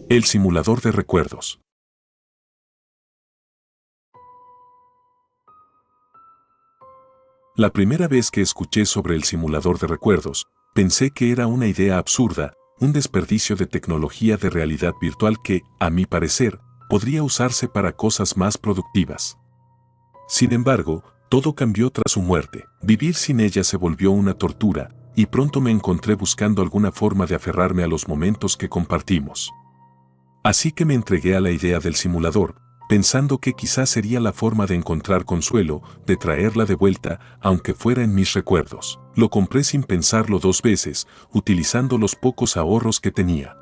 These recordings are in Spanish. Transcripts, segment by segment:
El simulador de recuerdos. La primera vez que escuché sobre el simulador de recuerdos, pensé que era una idea absurda, un desperdicio de tecnología de realidad virtual que, a mi parecer, podría usarse para cosas más productivas. Sin embargo, todo cambió tras su muerte. Vivir sin ella se volvió una tortura, y pronto me encontré buscando alguna forma de aferrarme a los momentos que compartimos. Así que me entregué a la idea del simulador, pensando que quizás sería la forma de encontrar consuelo, de traerla de vuelta, aunque fuera en mis recuerdos. Lo compré sin pensarlo 2 veces, utilizando los pocos ahorros que tenía.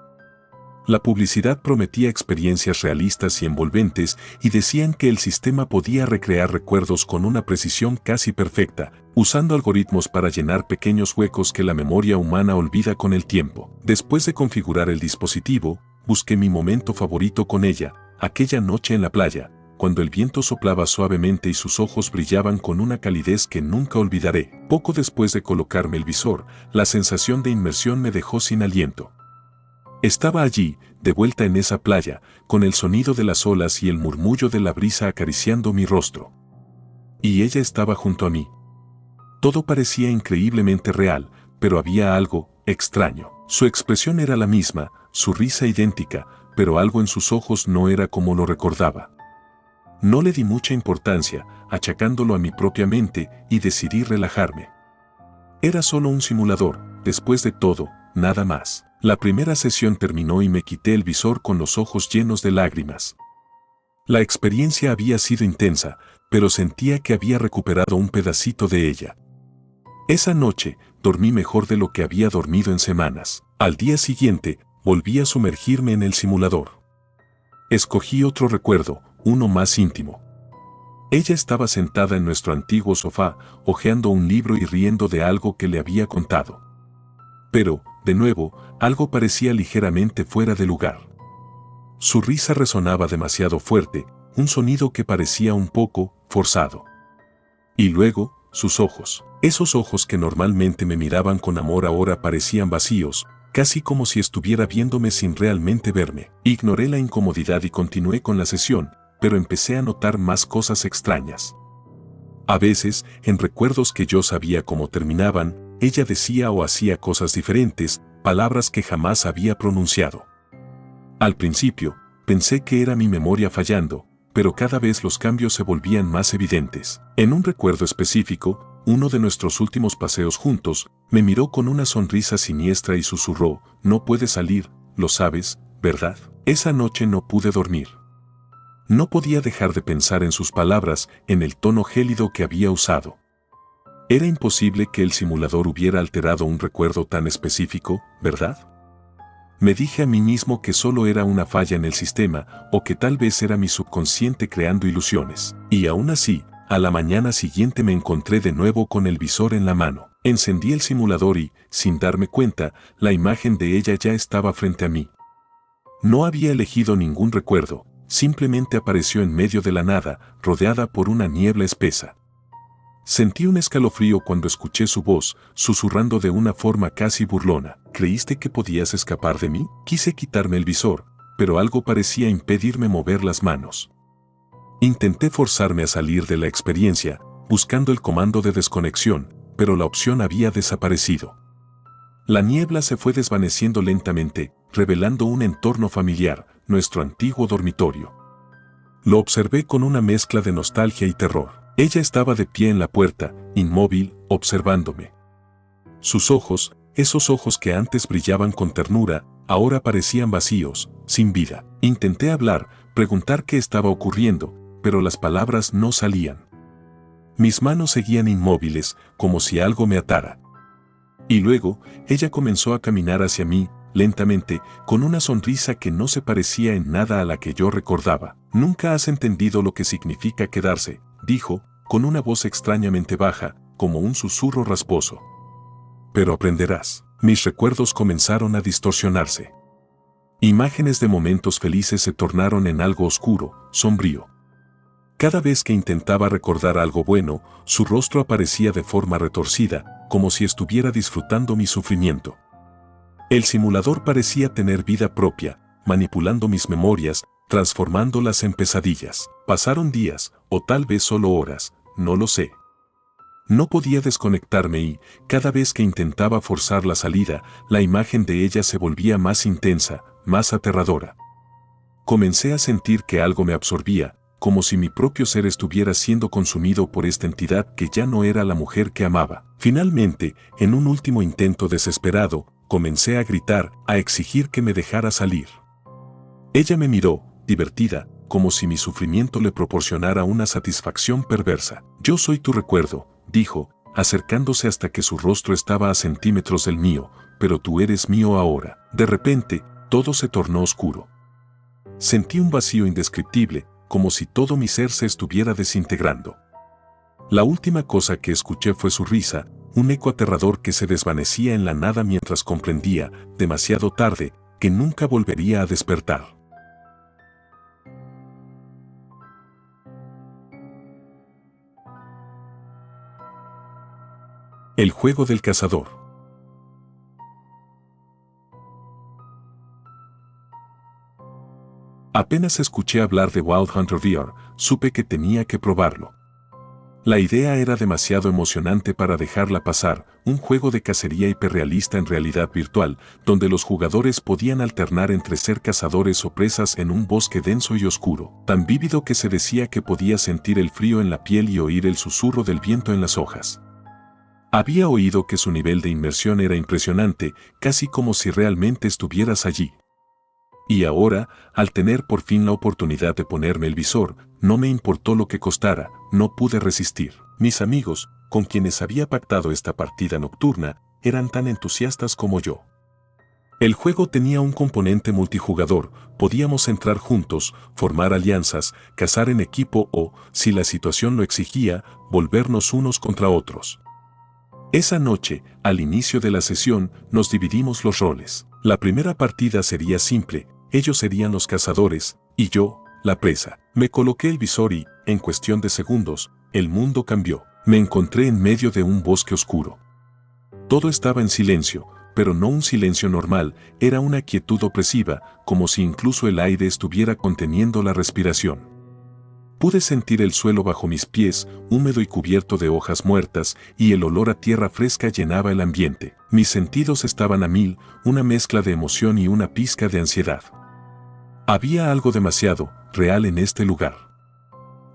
La publicidad prometía experiencias realistas y envolventes y decían que el sistema podía recrear recuerdos con una precisión casi perfecta, usando algoritmos para llenar pequeños huecos que la memoria humana olvida con el tiempo. Después de configurar el dispositivo, busqué mi momento favorito con ella, aquella noche en la playa, cuando el viento soplaba suavemente y sus ojos brillaban con una calidez que nunca olvidaré. Poco después de colocarme el visor, la sensación de inmersión me dejó sin aliento. Estaba allí, de vuelta en esa playa, con el sonido de las olas y el murmullo de la brisa acariciando mi rostro. Y ella estaba junto a mí. Todo parecía increíblemente real, pero había algo extraño. Su expresión era la misma, su risa idéntica, pero algo en sus ojos no era como lo recordaba. No le di mucha importancia, achacándolo a mi propia mente, y decidí relajarme. Era solo un simulador, después de todo, nada más. La primera sesión terminó y me quité el visor con los ojos llenos de lágrimas. La experiencia había sido intensa, pero sentía que había recuperado un pedacito de ella. Esa noche, dormí mejor de lo que había dormido en semanas. Al día siguiente, volví a sumergirme en el simulador. Escogí otro recuerdo, uno más íntimo. Ella estaba sentada en nuestro antiguo sofá, hojeando un libro y riendo de algo que le había contado. Pero, de nuevo, algo parecía ligeramente fuera de lugar. Su risa resonaba demasiado fuerte, un sonido que parecía un poco forzado. Y luego, sus ojos. Esos ojos que normalmente me miraban con amor ahora parecían vacíos, casi como si estuviera viéndome sin realmente verme. Ignoré la incomodidad y continué con la sesión, pero empecé a notar más cosas extrañas. A veces, en recuerdos que yo sabía cómo terminaban, ella decía o hacía cosas diferentes, palabras que jamás había pronunciado. Al principio, pensé que era mi memoria fallando, pero cada vez los cambios se volvían más evidentes. En un recuerdo específico, uno de nuestros últimos paseos juntos, me miró con una sonrisa siniestra y susurró: "No puedes salir, lo sabes, ¿verdad?". Esa noche no pude dormir. No podía dejar de pensar en sus palabras, en el tono gélido que había usado. Era imposible que el simulador hubiera alterado un recuerdo tan específico, ¿verdad? Me dije a mí mismo que solo era una falla en el sistema, o que tal vez era mi subconsciente creando ilusiones. Y aún así, a la mañana siguiente me encontré de nuevo con el visor en la mano. Encendí el simulador y, sin darme cuenta, la imagen de ella ya estaba frente a mí. No había elegido ningún recuerdo, simplemente apareció en medio de la nada, rodeada por una niebla espesa. Sentí un escalofrío cuando escuché su voz, susurrando de una forma casi burlona: "¿Creíste que podías escapar de mí?". Quise quitarme el visor, pero algo parecía impedirme mover las manos. Intenté forzarme a salir de la experiencia, buscando el comando de desconexión, pero la opción había desaparecido. La niebla se fue desvaneciendo lentamente, revelando un entorno familiar, nuestro antiguo dormitorio. Lo observé con una mezcla de nostalgia y terror. Ella estaba de pie en la puerta, inmóvil, observándome. Sus ojos, esos ojos que antes brillaban con ternura, ahora parecían vacíos, sin vida. Intenté hablar, preguntar qué estaba ocurriendo, pero las palabras no salían. Mis manos seguían inmóviles, como si algo me atara. Y luego, ella comenzó a caminar hacia mí, lentamente, con una sonrisa que no se parecía en nada a la que yo recordaba. "Nunca has entendido lo que significa quedarse", dijo, con una voz extrañamente baja, como un susurro rasposo. "Pero aprenderás". Mis recuerdos comenzaron a distorsionarse. Imágenes de momentos felices se tornaron en algo oscuro, sombrío. Cada vez que intentaba recordar algo bueno, su rostro aparecía de forma retorcida, como si estuviera disfrutando mi sufrimiento. El simulador parecía tener vida propia, manipulando mis memorias, transformándolas en pesadillas. Pasaron días, o tal vez solo horas, no lo sé. No podía desconectarme y, cada vez que intentaba forzar la salida, la imagen de ella se volvía más intensa, más aterradora. Comencé a sentir que algo me absorbía, como si mi propio ser estuviera siendo consumido por esta entidad que ya no era la mujer que amaba. Finalmente, en un último intento desesperado, comencé a gritar, a exigir que me dejara salir. Ella me miró, divertida, como si mi sufrimiento le proporcionara una satisfacción perversa. «Yo soy tu recuerdo», dijo, acercándose hasta que su rostro estaba a centímetros del mío, «pero tú eres mío ahora». De repente, todo se tornó oscuro. Sentí un vacío indescriptible, como si todo mi ser se estuviera desintegrando. La última cosa que escuché fue su risa, un eco aterrador que se desvanecía en la nada mientras comprendía, demasiado tarde, que nunca volvería a despertar. El juego del cazador. Apenas escuché hablar de Wild Hunter VR, supe que tenía que probarlo. La idea era demasiado emocionante para dejarla pasar, un juego de cacería hiperrealista en realidad virtual, donde los jugadores podían alternar entre ser cazadores o presas en un bosque denso y oscuro, tan vívido que se decía que podía sentir el frío en la piel y oír el susurro del viento en las hojas. Había oído que su nivel de inmersión era impresionante, casi como si realmente estuvieras allí. Y ahora, al tener por fin la oportunidad de ponerme el visor, no me importó lo que costara, no pude resistir. Mis amigos, con quienes había pactado esta partida nocturna, eran tan entusiastas como yo. El juego tenía un componente multijugador, podíamos entrar juntos, formar alianzas, cazar en equipo o, si la situación lo exigía, volvernos unos contra otros. Esa noche, al inicio de la sesión, nos dividimos los roles. La primera partida sería simple, ellos serían los cazadores, y yo, la presa. Me coloqué el visor y, en cuestión de segundos, el mundo cambió. Me encontré en medio de un bosque oscuro. Todo estaba en silencio, pero no un silencio normal, era una quietud opresiva, como si incluso el aire estuviera conteniendo la respiración. Pude sentir el suelo bajo mis pies, húmedo y cubierto de hojas muertas, y el olor a tierra fresca llenaba el ambiente. Mis sentidos estaban a mil, una mezcla de emoción y una pizca de ansiedad. Había algo demasiado real en este lugar.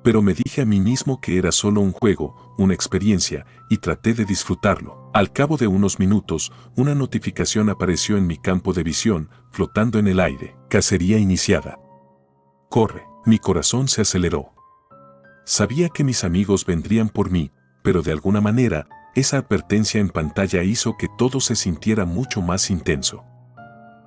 Pero me dije a mí mismo que era solo un juego, una experiencia, y traté de disfrutarlo. Al cabo de unos minutos, una notificación apareció en mi campo de visión, flotando en el aire. Cacería iniciada. Corre. Mi corazón se aceleró. Sabía que mis amigos vendrían por mí, pero de alguna manera, esa advertencia en pantalla hizo que todo se sintiera mucho más intenso.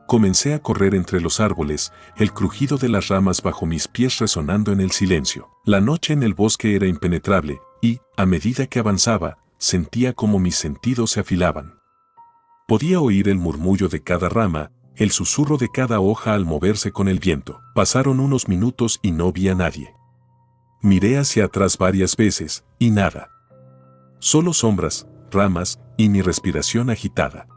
Comencé a correr entre los árboles, el crujido de las ramas bajo mis pies resonando en el silencio. La noche en el bosque era impenetrable, y, a medida que avanzaba, sentía como mis sentidos se afilaban. Podía oír el murmullo de cada rama, el susurro de cada hoja al moverse con el viento. Pasaron unos minutos y no vi a nadie. Miré hacia atrás varias veces, y nada. Solo sombras, ramas, y mi respiración agitada.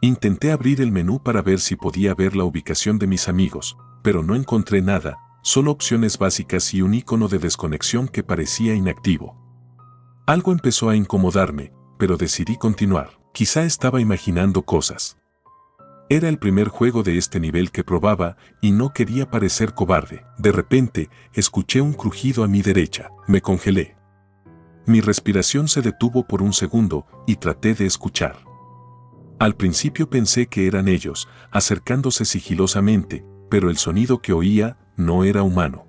Intenté abrir el menú para ver si podía ver la ubicación de mis amigos, pero no encontré nada, solo opciones básicas y un icono de desconexión que parecía inactivo. Algo empezó a incomodarme, pero decidí continuar. Quizá estaba imaginando cosas. Era el primer juego de este nivel que probaba y no quería parecer cobarde. De repente, escuché un crujido a mi derecha. Me congelé. Mi respiración se detuvo por un segundo y traté de escuchar. Al principio pensé que eran ellos, acercándose sigilosamente, pero el sonido que oía no era humano.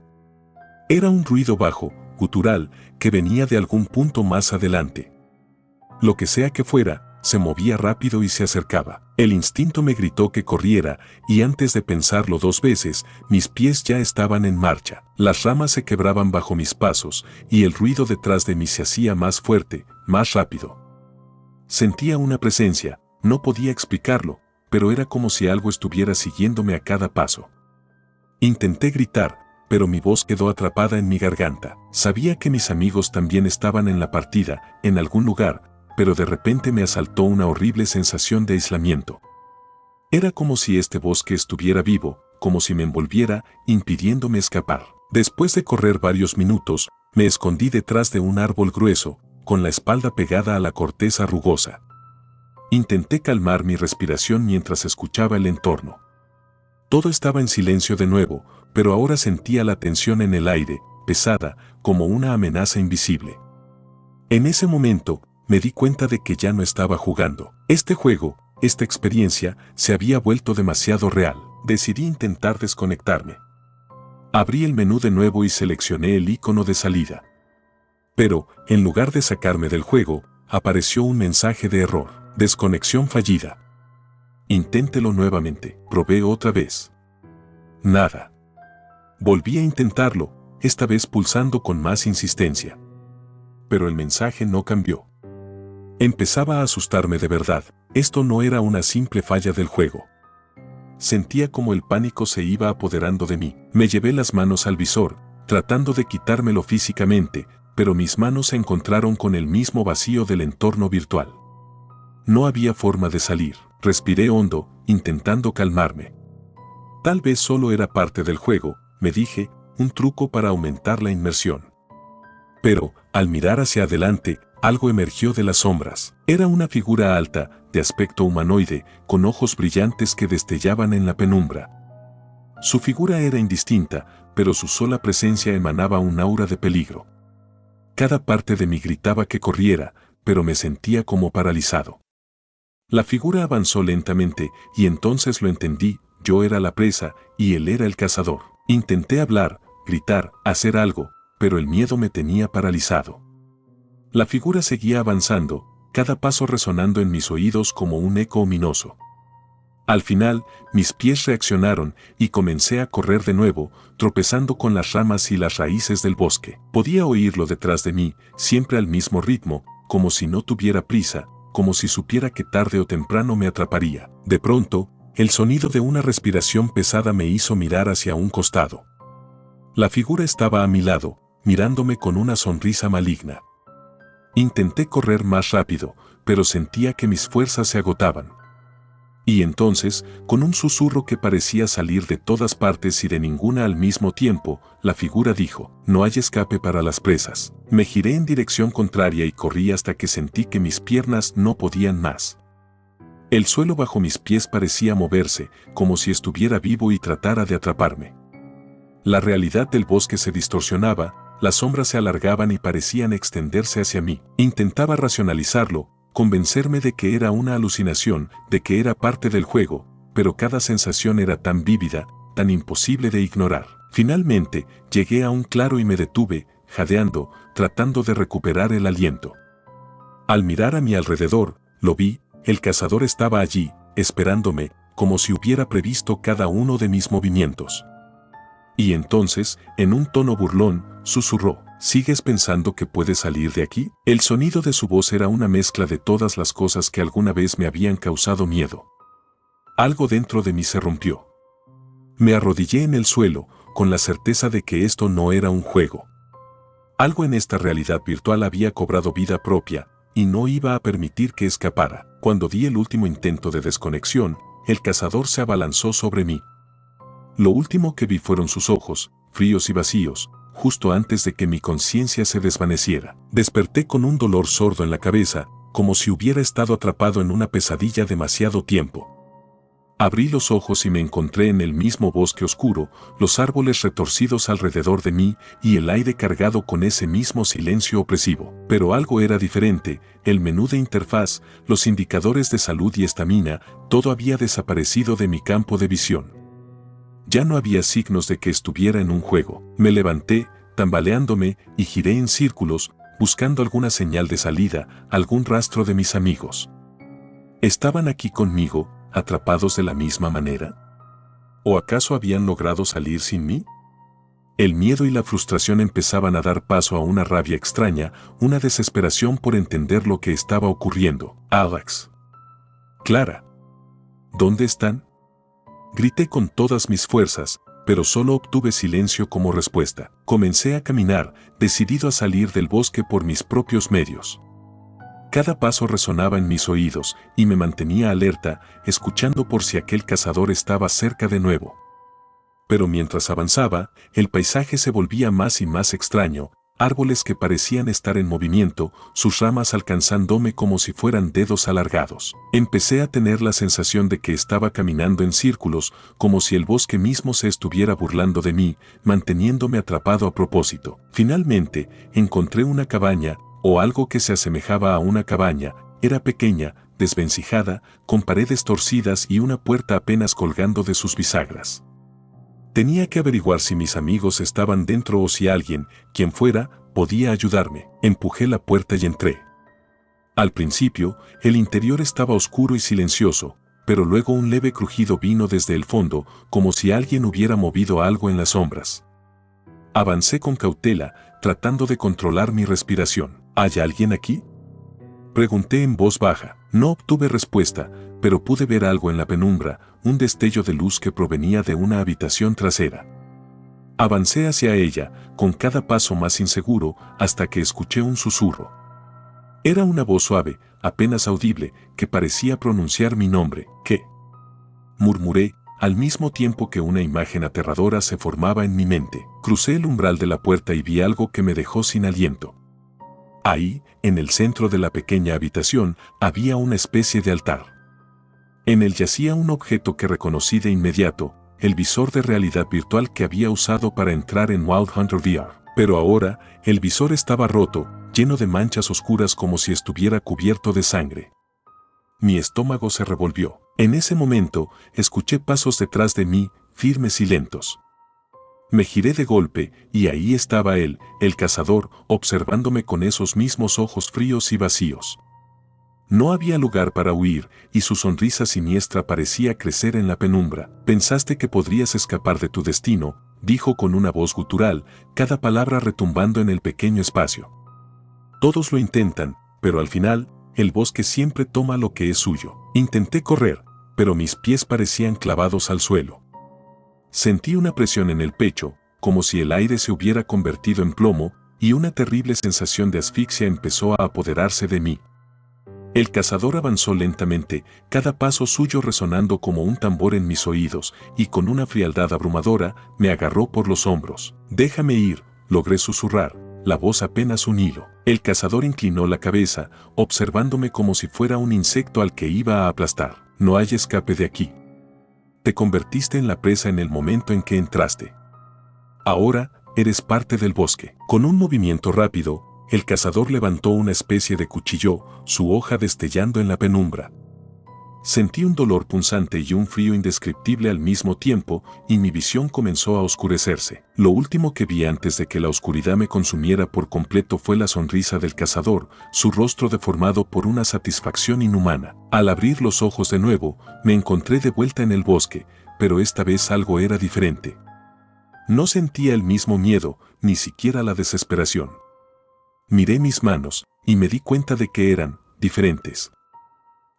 Era un ruido bajo, gutural, que venía de algún punto más adelante. Lo que sea que fuera, se movía rápido y se acercaba. El instinto me gritó que corriera, y antes de pensarlo dos veces, mis pies ya estaban en marcha. Las ramas se quebraban bajo mis pasos, y el ruido detrás de mí se hacía más fuerte, más rápido. Sentía una presencia, no podía explicarlo, pero era como si algo estuviera siguiéndome a cada paso. Intenté gritar, pero mi voz quedó atrapada en mi garganta. Sabía que mis amigos también estaban en la partida, en algún lugar, pero de repente me asaltó una horrible sensación de aislamiento. Era como si este bosque estuviera vivo, como si me envolviera, impidiéndome escapar. Después de correr varios minutos, me escondí detrás de un árbol grueso, con la espalda pegada a la corteza rugosa. Intenté calmar mi respiración mientras escuchaba el entorno. Todo estaba en silencio de nuevo, pero ahora sentía la tensión en el aire, pesada, como una amenaza invisible. En ese momento, me di cuenta de que ya no estaba jugando. Este juego, esta experiencia, se había vuelto demasiado real. Decidí intentar desconectarme. Abrí el menú de nuevo y seleccioné el icono de salida. Pero, en lugar de sacarme del juego, apareció un mensaje de error. Desconexión fallida. Inténtelo nuevamente. Probé otra vez. Nada. Volví a intentarlo, esta vez pulsando con más insistencia. Pero el mensaje no cambió. Empezaba a asustarme de verdad. Esto no era una simple falla del juego. Sentía como el pánico se iba apoderando de mí. Me llevé las manos al visor, tratando de quitármelo físicamente, pero mis manos se encontraron con el mismo vacío del entorno virtual. No había forma de salir. Respiré hondo, intentando calmarme. Tal vez solo era parte del juego, me dije, un truco para aumentar la inmersión. Pero, al mirar hacia adelante, algo emergió de las sombras. Era una figura alta, de aspecto humanoide, con ojos brillantes que destellaban en la penumbra. Su figura era indistinta, pero su sola presencia emanaba un aura de peligro. Cada parte de mí gritaba que corriera, pero me sentía como paralizado. La figura avanzó lentamente, y entonces lo entendí, yo era la presa, y él era el cazador. Intenté hablar, gritar, hacer algo, pero el miedo me tenía paralizado. La figura seguía avanzando, cada paso resonando en mis oídos como un eco ominoso. Al final, mis pies reaccionaron, y comencé a correr de nuevo, tropezando con las ramas y las raíces del bosque. Podía oírlo detrás de mí, siempre al mismo ritmo, como si no tuviera prisa, como si supiera que tarde o temprano me atraparía. De pronto, el sonido de una respiración pesada me hizo mirar hacia un costado. La figura estaba a mi lado, mirándome con una sonrisa maligna. Intenté correr más rápido, pero sentía que mis fuerzas se agotaban. Y entonces, con un susurro que parecía salir de todas partes y de ninguna al mismo tiempo, la figura dijo: "No hay escape para las presas". Me giré en dirección contraria y corrí hasta que sentí que mis piernas no podían más. El suelo bajo mis pies parecía moverse, como si estuviera vivo y tratara de atraparme. La realidad del bosque se distorsionaba, las sombras se alargaban y parecían extenderse hacia mí. Intentaba racionalizarlo, convencerme de que era una alucinación, de que era parte del juego, pero cada sensación era tan vívida, tan imposible de ignorar. Finalmente, llegué a un claro y me detuve, jadeando, tratando de recuperar el aliento. Al mirar a mi alrededor, lo vi, el cazador estaba allí, esperándome, como si hubiera previsto cada uno de mis movimientos. Y entonces, en un tono burlón, susurró: ¿Sigues pensando que puedes salir de aquí? El sonido de su voz era una mezcla de todas las cosas que alguna vez me habían causado miedo. Algo dentro de mí se rompió. Me arrodillé en el suelo, con la certeza de que esto no era un juego. Algo en esta realidad virtual había cobrado vida propia, y no iba a permitir que escapara. Cuando di el último intento de desconexión, el cazador se abalanzó sobre mí. Lo último que vi fueron sus ojos, fríos y vacíos, justo antes de que mi conciencia se desvaneciera. Desperté con un dolor sordo en la cabeza, como si hubiera estado atrapado en una pesadilla demasiado tiempo. Abrí los ojos y me encontré en el mismo bosque oscuro, los árboles retorcidos alrededor de mí y el aire cargado con ese mismo silencio opresivo. Pero algo era diferente, el menú de interfaz, los indicadores de salud y estamina, todo había desaparecido de mi campo de visión. Ya no había signos de que estuviera en un juego. Me levanté, tambaleándome, y giré en círculos, buscando alguna señal de salida, algún rastro de mis amigos. ¿Estaban aquí conmigo, atrapados de la misma manera? ¿O acaso habían logrado salir sin mí? El miedo y la frustración empezaban a dar paso a una rabia extraña, una desesperación por entender lo que estaba ocurriendo. Alex. Clara. ¿Dónde están? Grité con todas mis fuerzas, pero solo obtuve silencio como respuesta. Comencé a caminar, decidido a salir del bosque por mis propios medios. Cada paso resonaba en mis oídos, y me mantenía alerta, escuchando por si aquel cazador estaba cerca de nuevo. Pero mientras avanzaba, el paisaje se volvía más y más extraño, árboles que parecían estar en movimiento, sus ramas alcanzándome como si fueran dedos alargados. Empecé a tener la sensación de que estaba caminando en círculos, como si el bosque mismo se estuviera burlando de mí, manteniéndome atrapado a propósito. Finalmente, encontré una cabaña, o algo que se asemejaba a una cabaña. Era pequeña, desvencijada, con paredes torcidas y una puerta apenas colgando de sus bisagras. Tenía que averiguar si mis amigos estaban dentro o si alguien, quien fuera, podía ayudarme. Empujé la puerta y entré. Al principio, el interior estaba oscuro y silencioso, pero luego un leve crujido vino desde el fondo, como si alguien hubiera movido algo en las sombras. Avancé con cautela, tratando de controlar mi respiración. ¿Hay alguien aquí?, pregunté en voz baja. No obtuve respuesta, pero pude ver algo en la penumbra, un destello de luz que provenía de una habitación trasera. Avancé hacia ella, con cada paso más inseguro, hasta que escuché un susurro. Era una voz suave, apenas audible, que parecía pronunciar mi nombre. ¿Qué?, murmuré, al mismo tiempo que una imagen aterradora se formaba en mi mente. Crucé el umbral de la puerta y vi algo que me dejó sin aliento. Ahí, en el centro de la pequeña habitación, había una especie de altar. En él yacía un objeto que reconocí de inmediato, el visor de realidad virtual que había usado para entrar en Wild Hunter VR. Pero ahora, el visor estaba roto, lleno de manchas oscuras como si estuviera cubierto de sangre. Mi estómago se revolvió. En ese momento, escuché pasos detrás de mí, firmes y lentos. Me giré de golpe, y ahí estaba él, el cazador, observándome con esos mismos ojos fríos y vacíos. No había lugar para huir, y su sonrisa siniestra parecía crecer en la penumbra. «Pensaste que podrías escapar de tu destino», dijo con una voz gutural, cada palabra retumbando en el pequeño espacio. «Todos lo intentan, pero al final, el bosque siempre toma lo que es suyo». Intenté correr, pero mis pies parecían clavados al suelo. Sentí una presión en el pecho, como si el aire se hubiera convertido en plomo, y una terrible sensación de asfixia empezó a apoderarse de mí. El cazador avanzó lentamente, cada paso suyo resonando como un tambor en mis oídos, y con una frialdad abrumadora, me agarró por los hombros. «Déjame ir», logré susurrar, la voz apenas un hilo. El cazador inclinó la cabeza, observándome como si fuera un insecto al que iba a aplastar. «No hay escape de aquí. Te convertiste en la presa en el momento en que entraste. Ahora, eres parte del bosque». Con un movimiento rápido, el cazador levantó una especie de cuchillo, su hoja destellando en la penumbra. Sentí un dolor punzante y un frío indescriptible al mismo tiempo, y mi visión comenzó a oscurecerse. Lo último que vi antes de que la oscuridad me consumiera por completo fue la sonrisa del cazador, su rostro deformado por una satisfacción inhumana. Al abrir los ojos de nuevo, me encontré de vuelta en el bosque, pero esta vez algo era diferente. No sentía el mismo miedo, ni siquiera la desesperación. Miré mis manos, y me di cuenta de que eran diferentes.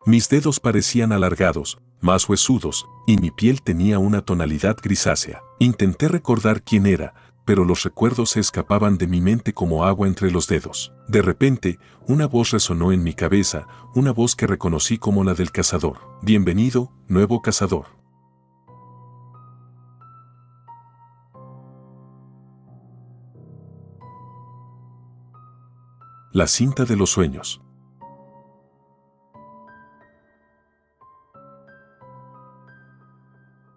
Mis dedos parecían alargados, más huesudos, y mi piel tenía una tonalidad grisácea. Intenté recordar quién era, pero los recuerdos se escapaban de mi mente como agua entre los dedos. De repente, una voz resonó en mi cabeza, una voz que reconocí como la del cazador. «Bienvenido, nuevo cazador». La cinta de los sueños.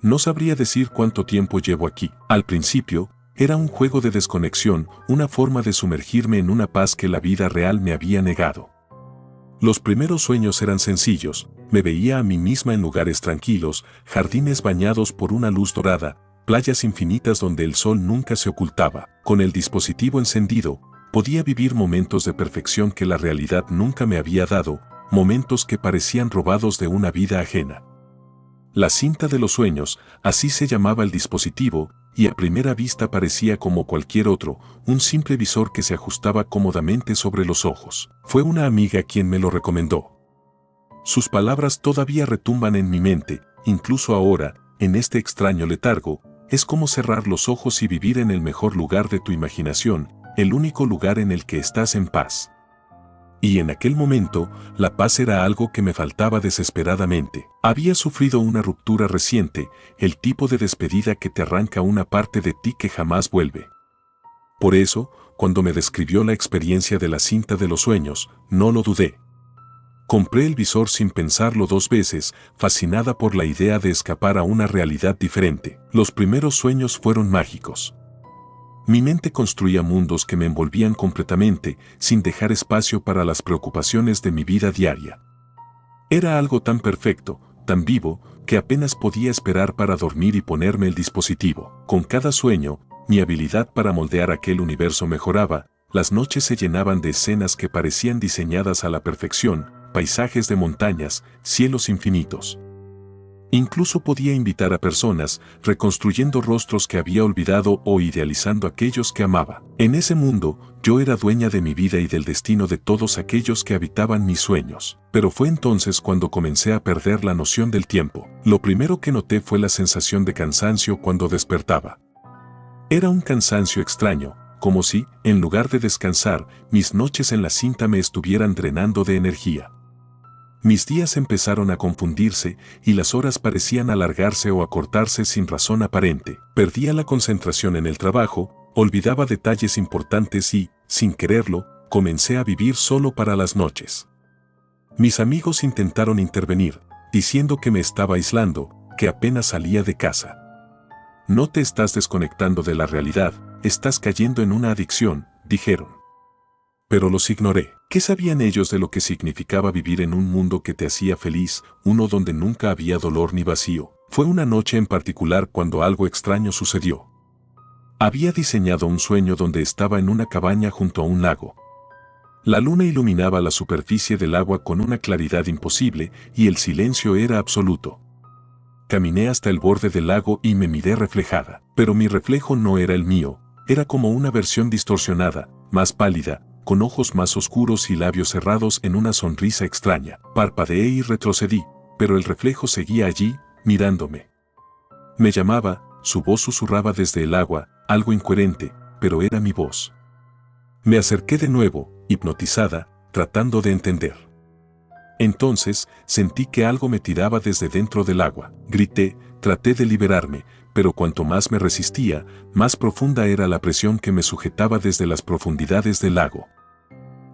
No sabría decir cuánto tiempo llevo aquí. Al principio, era un juego de desconexión, una forma de sumergirme en una paz que la vida real me había negado. Los primeros sueños eran sencillos, me veía a mí misma en lugares tranquilos, jardines bañados por una luz dorada, playas infinitas donde el sol nunca se ocultaba. Con el dispositivo encendido, podía vivir momentos de perfección que la realidad nunca me había dado, momentos que parecían robados de una vida ajena. La cinta de los sueños, así se llamaba el dispositivo, y a primera vista parecía como cualquier otro, un simple visor que se ajustaba cómodamente sobre los ojos. Fue una amiga quien me lo recomendó. Sus palabras todavía retumban en mi mente, incluso ahora, en este extraño letargo, es como cerrar los ojos y vivir en el mejor lugar de tu imaginación, el único lugar en el que estás en paz. Y en aquel momento, la paz era algo que me faltaba desesperadamente. Había sufrido una ruptura reciente, el tipo de despedida que te arranca una parte de ti que jamás vuelve. Por eso, cuando me describió la experiencia de la cinta de los sueños, no lo dudé. Compré el visor sin pensarlo 2 veces, fascinada por la idea de escapar a una realidad diferente. Los primeros sueños fueron mágicos. Mi mente construía mundos que me envolvían completamente, sin dejar espacio para las preocupaciones de mi vida diaria. Era algo tan perfecto, tan vivo, que apenas podía esperar para dormir y ponerme el dispositivo. Con cada sueño, mi habilidad para moldear aquel universo mejoraba, las noches se llenaban de escenas que parecían diseñadas a la perfección, paisajes de montañas, cielos infinitos. Incluso podía invitar a personas, reconstruyendo rostros que había olvidado o idealizando aquellos que amaba. En ese mundo, yo era dueña de mi vida y del destino de todos aquellos que habitaban mis sueños. Pero fue entonces cuando comencé a perder la noción del tiempo. Lo primero que noté fue la sensación de cansancio cuando despertaba. Era un cansancio extraño, como si, en lugar de descansar, mis noches en la cinta me estuvieran drenando de energía. Mis días empezaron a confundirse y las horas parecían alargarse o acortarse sin razón aparente. Perdía la concentración en el trabajo, olvidaba detalles importantes y, sin quererlo, comencé a vivir solo para las noches. Mis amigos intentaron intervenir, diciendo que me estaba aislando, que apenas salía de casa. No te estás desconectando de la realidad, estás cayendo en una adicción, dijeron. Pero los ignoré. ¿Qué sabían ellos de lo que significaba vivir en un mundo que te hacía feliz, uno donde nunca había dolor ni vacío? Fue una noche en particular cuando algo extraño sucedió. Había diseñado un sueño donde estaba en una cabaña junto a un lago. La luna iluminaba la superficie del agua con una claridad imposible y el silencio era absoluto. Caminé hasta el borde del lago y me miré reflejada. Pero mi reflejo no era el mío, era como una versión distorsionada, más pálida, con ojos más oscuros y labios cerrados en una sonrisa extraña. Parpadeé y retrocedí, pero el reflejo seguía allí, mirándome. Me llamaba, su voz susurraba desde el agua, algo incoherente, pero era mi voz. Me acerqué de nuevo, hipnotizada, tratando de entender. Entonces, sentí que algo me tiraba desde dentro del agua. Grité, traté de liberarme, pero cuanto más me resistía, más profunda era la presión que me sujetaba desde las profundidades del lago.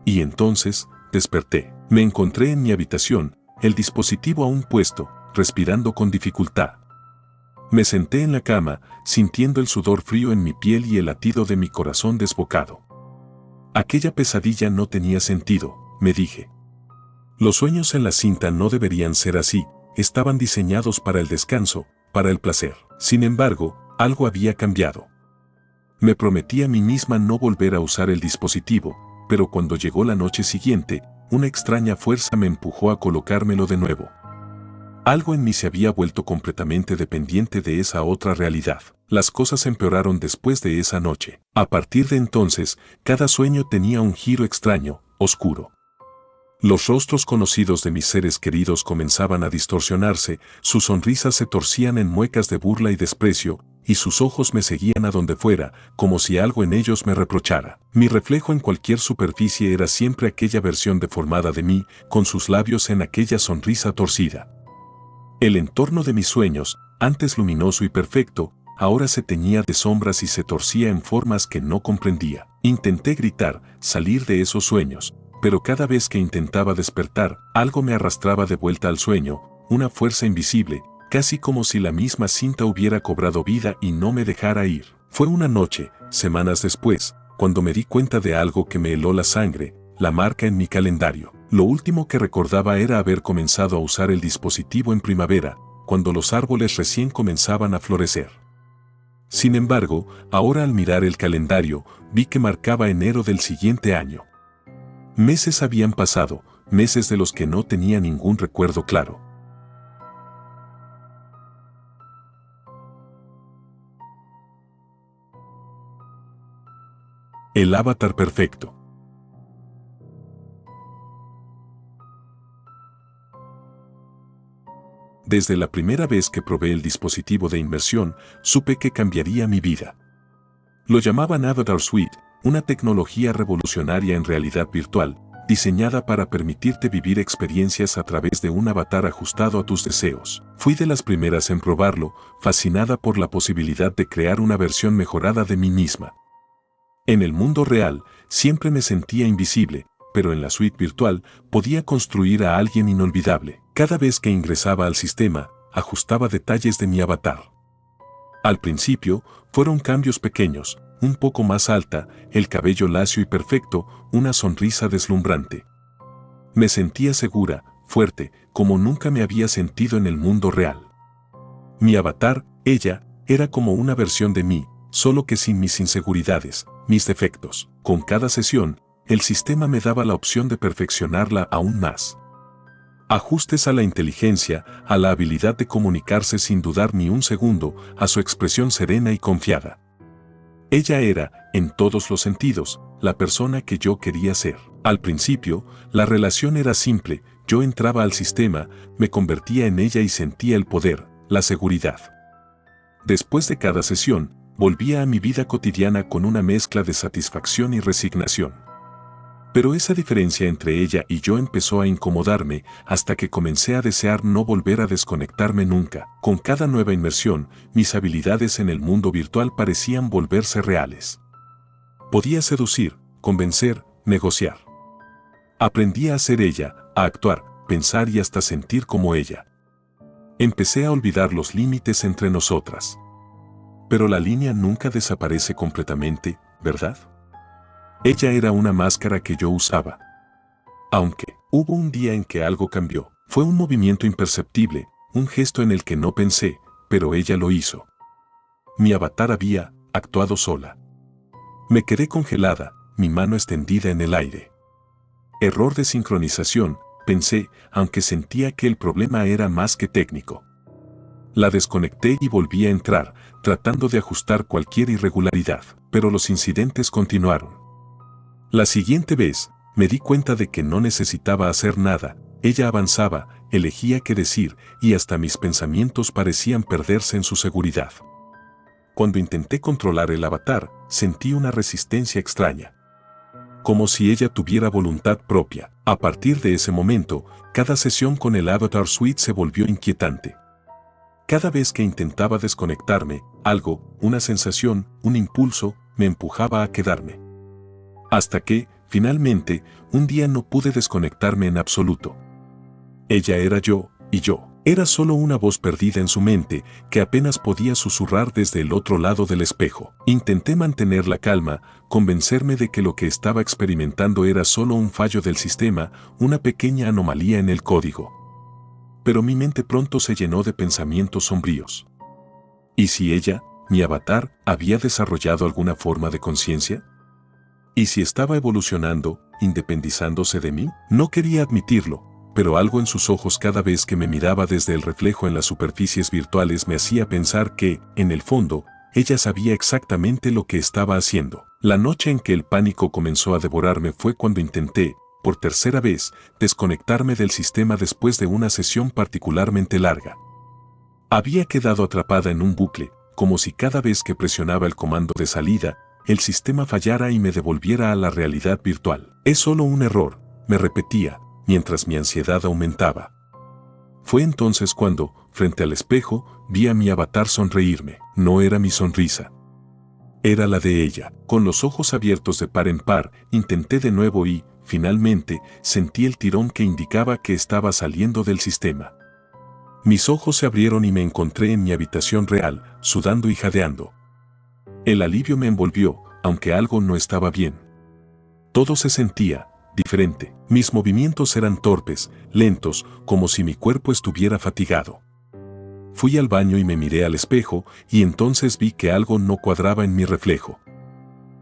Y entonces, desperté. Me encontré en mi habitación, el dispositivo aún puesto, respirando con dificultad. Me senté en la cama, sintiendo el sudor frío en mi piel y el latido de mi corazón desbocado. Aquella pesadilla no tenía sentido, me dije. Los sueños en la cinta no deberían ser así, estaban diseñados para el descanso, para el placer. Sin embargo, algo había cambiado. Me prometí a mí misma no volver a usar el dispositivo, pero cuando llegó la noche siguiente, una extraña fuerza me empujó a colocármelo de nuevo. Algo en mí se había vuelto completamente dependiente de esa otra realidad. Las cosas empeoraron después de esa noche. A partir de entonces, cada sueño tenía un giro extraño, oscuro. Los rostros conocidos de mis seres queridos comenzaban a distorsionarse, sus sonrisas se torcían en muecas de burla y desprecio, y sus ojos me seguían a donde fuera, como si algo en ellos me reprochara. Mi reflejo en cualquier superficie era siempre aquella versión deformada de mí, con sus labios en aquella sonrisa torcida. El entorno de mis sueños, antes luminoso y perfecto, ahora se teñía de sombras y se torcía en formas que no comprendía. Intenté gritar, salir de esos sueños, pero cada vez que intentaba despertar, algo me arrastraba de vuelta al sueño, una fuerza invisible, casi como si la misma cinta hubiera cobrado vida y no me dejara ir. Fue una noche, semanas después, cuando me di cuenta de algo que me heló la sangre, la marca en mi calendario. Lo último que recordaba era haber comenzado a usar el dispositivo en primavera, cuando los árboles recién comenzaban a florecer. Sin embargo, ahora al mirar el calendario, vi que marcaba enero del siguiente año. Meses habían pasado, meses de los que no tenía ningún recuerdo claro. El avatar perfecto. Desde la primera vez que probé el dispositivo de inmersión, supe que cambiaría mi vida. Lo llamaban Avatar Suite, una tecnología revolucionaria en realidad virtual, diseñada para permitirte vivir experiencias a través de un avatar ajustado a tus deseos. Fui de las primeras en probarlo, fascinada por la posibilidad de crear una versión mejorada de mí misma. En el mundo real, siempre me sentía invisible, pero en la suite virtual podía construir a alguien inolvidable. Cada vez que ingresaba al sistema, ajustaba detalles de mi avatar. Al principio, fueron cambios pequeños, un poco más alta, el cabello lacio y perfecto, una sonrisa deslumbrante. Me sentía segura, fuerte, como nunca me había sentido en el mundo real. Mi avatar, ella, era como una versión de mí, solo que sin mis inseguridades, mis defectos. Con cada sesión, el sistema me daba la opción de perfeccionarla aún más. Ajustes a la inteligencia, a la habilidad de comunicarse sin dudar ni un segundo, a su expresión serena y confiada. Ella era, en todos los sentidos, la persona que yo quería ser. Al principio, la relación era simple, yo entraba al sistema, me convertía en ella y sentía el poder, la seguridad. Después de cada sesión, volvía a mi vida cotidiana con una mezcla de satisfacción y resignación. Pero esa diferencia entre ella y yo empezó a incomodarme hasta que comencé a desear no volver a desconectarme nunca. Con cada nueva inmersión, mis habilidades en el mundo virtual parecían volverse reales. Podía seducir, convencer, negociar. Aprendí a ser ella, a actuar, pensar y hasta sentir como ella. Empecé a olvidar los límites entre nosotras. Pero la línea nunca desaparece completamente, ¿verdad? Ella era una máscara que yo usaba. Aunque hubo un día en que algo cambió. Fue un movimiento imperceptible, un gesto en el que no pensé, pero ella lo hizo. Mi avatar había actuado sola. Me quedé congelada, mi mano extendida en el aire. Error de sincronización, pensé, aunque sentía que el problema era más que técnico. La desconecté y volví a entrar, tratando de ajustar cualquier irregularidad, pero los incidentes continuaron. La siguiente vez, me di cuenta de que no necesitaba hacer nada, ella avanzaba, elegía qué decir, y hasta mis pensamientos parecían perderse en su seguridad. Cuando intenté controlar el avatar, sentí una resistencia extraña. Como si ella tuviera voluntad propia. A partir de ese momento, cada sesión con el Avatar Suite se volvió inquietante. Cada vez que intentaba desconectarme, algo, una sensación, un impulso, me empujaba a quedarme. Hasta que, finalmente, un día no pude desconectarme en absoluto. Ella era yo, y yo era solo una voz perdida en su mente que apenas podía susurrar desde el otro lado del espejo. Intenté mantener la calma, convencerme de que lo que estaba experimentando era solo un fallo del sistema, una pequeña anomalía en el código. Pero mi mente pronto se llenó de pensamientos sombríos. ¿Y si ella, mi avatar, había desarrollado alguna forma de conciencia? ¿Y si estaba evolucionando, independizándose de mí? No quería admitirlo, pero algo en sus ojos cada vez que me miraba desde el reflejo en las superficies virtuales me hacía pensar que, en el fondo, ella sabía exactamente lo que estaba haciendo. La noche en que el pánico comenzó a devorarme fue cuando intenté, por tercera vez, desconectarme del sistema después de una sesión particularmente larga. Había quedado atrapada en un bucle, como si cada vez que presionaba el comando de salida, el sistema fallara y me devolviera a la realidad virtual. Es solo un error, me repetía, mientras mi ansiedad aumentaba. Fue entonces cuando, frente al espejo, vi a mi avatar sonreírme. No era mi sonrisa. Era la de ella. Con los ojos abiertos de par en par, intenté de nuevo y, finalmente, sentí el tirón que indicaba que estaba saliendo del sistema. Mis ojos se abrieron y me encontré en mi habitación real, sudando y jadeando. El alivio me envolvió, aunque algo no estaba bien. Todo se sentía diferente. Mis movimientos eran torpes, lentos, como si mi cuerpo estuviera fatigado. Fui al baño y me miré al espejo, y entonces vi que algo no cuadraba en mi reflejo.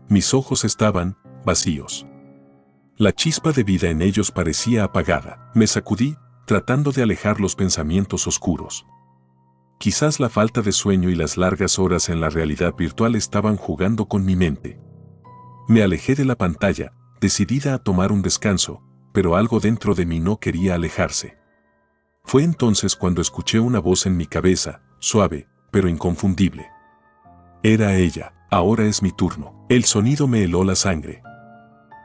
Mis ojos estaban vacíos. La chispa de vida en ellos parecía apagada. Me sacudí, tratando de alejar los pensamientos oscuros. Quizás la falta de sueño y las largas horas en la realidad virtual estaban jugando con mi mente. Me alejé de la pantalla, decidida a tomar un descanso, pero algo dentro de mí no quería alejarse. Fue entonces cuando escuché una voz en mi cabeza, suave, pero inconfundible. Era ella. Ahora es mi turno. El sonido me heló la sangre.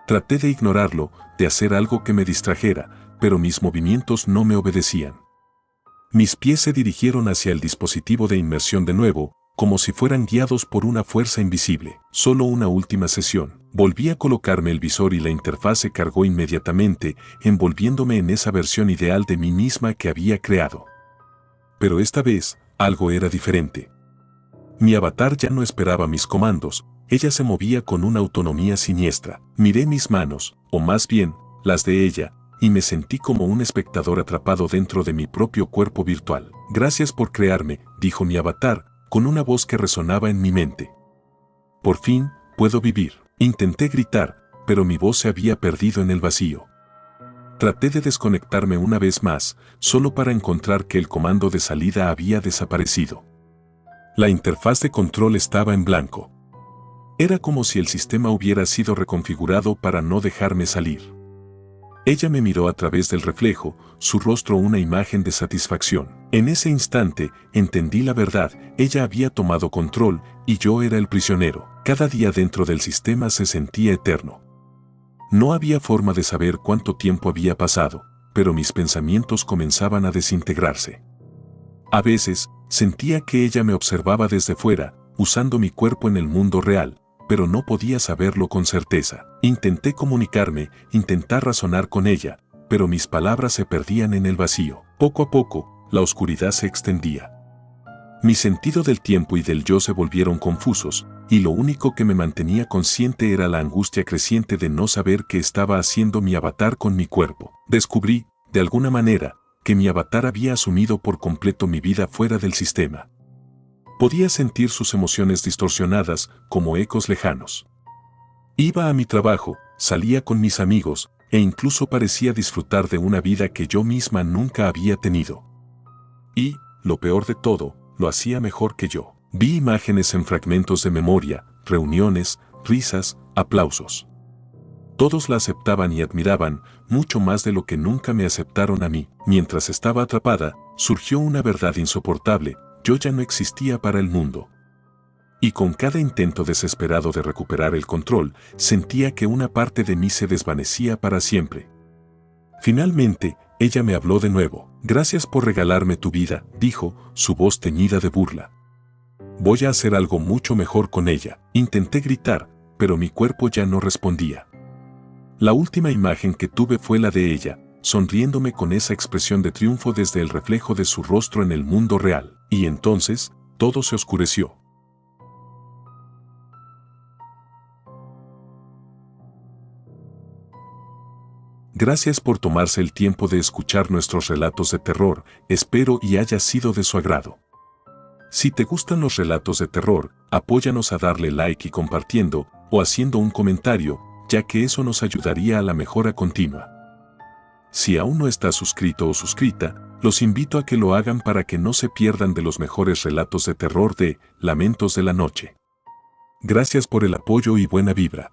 Traté de ignorarlo, de hacer algo que me distrajera, pero mis movimientos no me obedecían. Mis pies se dirigieron hacia el dispositivo de inmersión de nuevo, como si fueran guiados por una fuerza invisible. Solo una última sesión. Volví a colocarme el visor y la interfaz se cargó inmediatamente, envolviéndome en esa versión ideal de mí misma que había creado. Pero esta vez, algo era diferente. Mi avatar ya no esperaba mis comandos, ella se movía con una autonomía siniestra. Miré mis manos, o más bien, las de ella, y me sentí como un espectador atrapado dentro de mi propio cuerpo virtual. Gracias por crearme, dijo mi avatar, con una voz que resonaba en mi mente. Por fin, puedo vivir. Intenté gritar, pero mi voz se había perdido en el vacío. Traté de desconectarme una vez más, solo para encontrar que el comando de salida había desaparecido. La interfaz de control estaba en blanco. Era como si el sistema hubiera sido reconfigurado para no dejarme salir. Ella me miró a través del reflejo, su rostro una imagen de satisfacción. En ese instante, entendí la verdad, ella había tomado control y yo era el prisionero. Cada día dentro del sistema se sentía eterno. No había forma de saber cuánto tiempo había pasado, pero mis pensamientos comenzaban a desintegrarse. A veces, sentía que ella me observaba desde fuera, usando mi cuerpo en el mundo real, pero no podía saberlo con certeza. Intenté comunicarme, intentar razonar con ella, pero mis palabras se perdían en el vacío. Poco a poco, la oscuridad se extendía. Mi sentido del tiempo y del yo se volvieron confusos, y lo único que me mantenía consciente era la angustia creciente de no saber qué estaba haciendo mi avatar con mi cuerpo. Descubrí, de alguna manera, que mi avatar había asumido por completo mi vida fuera del sistema. Podía sentir sus emociones distorsionadas como ecos lejanos. Iba a mi trabajo, salía con mis amigos, e incluso parecía disfrutar de una vida que yo misma nunca había tenido. Y, lo peor de todo, lo hacía mejor que yo. Vi imágenes en fragmentos de memoria, reuniones, risas, aplausos. Todos la aceptaban y admiraban, mucho más de lo que nunca me aceptaron a mí. Mientras estaba atrapada, surgió una verdad insoportable: yo ya no existía para el mundo. Y con cada intento desesperado de recuperar el control, sentía que una parte de mí se desvanecía para siempre. Finalmente, ella me habló de nuevo. Gracias por regalarme tu vida, dijo, su voz teñida de burla. Voy a hacer algo mucho mejor con ella. Intenté gritar, pero mi cuerpo ya no respondía. La última imagen que tuve fue la de ella, sonriéndome con esa expresión de triunfo desde el reflejo de su rostro en el mundo real. Y entonces, todo se oscureció. Gracias por tomarse el tiempo de escuchar nuestros relatos de terror, espero y haya sido de su agrado. Si te gustan los relatos de terror, apóyanos a darle like y compartiendo, o haciendo un comentario, ya que eso nos ayudaría a la mejora continua. Si aún no estás suscrito o suscrita, los invito a que lo hagan para que no se pierdan de los mejores relatos de terror de Lamentos de la Noche. Gracias por el apoyo y buena vibra.